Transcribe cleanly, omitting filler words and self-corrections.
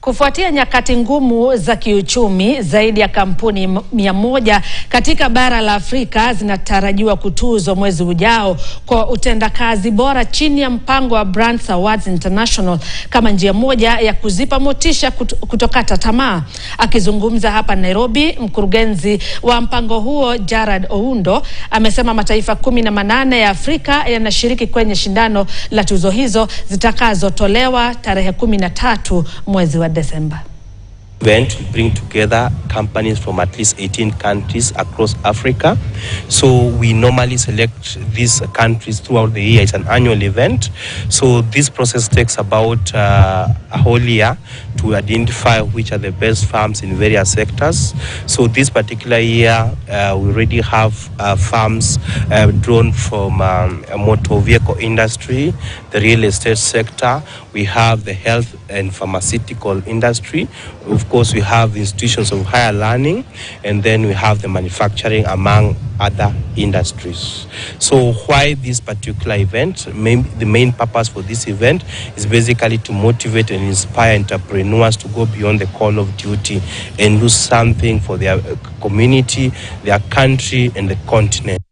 Kufuatia nyakati ngumu za kiuchumi, zaidi ya kampuni 100 katika bara la Afrika zinatarajiwa kutuzwa mwezi ujao kwa utendakazi bora chini ya mpango wa Brands Awards International kama njia moja ya kuzipa motisha kutokata tamaa. Akizungumza hapa Nairobi, mkurugenzi wa mpango huo Gerard Oundo amesema mataifa 18 ya Afrika yanashiriki kwenye shindano la tuzo hizo zitakazotolewa tarehe 13 mwezi wa December. Event will bring together companies from at least 18 countries across Africa. So we normally select these countries throughout the year. It's an annual event. So this process takes about a whole year to identify which are the best firms in various sectors. So this particular year, we already have firms drawn from a motor vehicle industry, the real estate sector. We have the health and pharmaceutical industry. Of course, we have institutions of higher learning, and then we have the manufacturing, among other industries. So why this particular event? The main purpose for this event is basically to motivate and inspire entrepreneurs to go beyond the call of duty and do something for their community, their country, and the continent.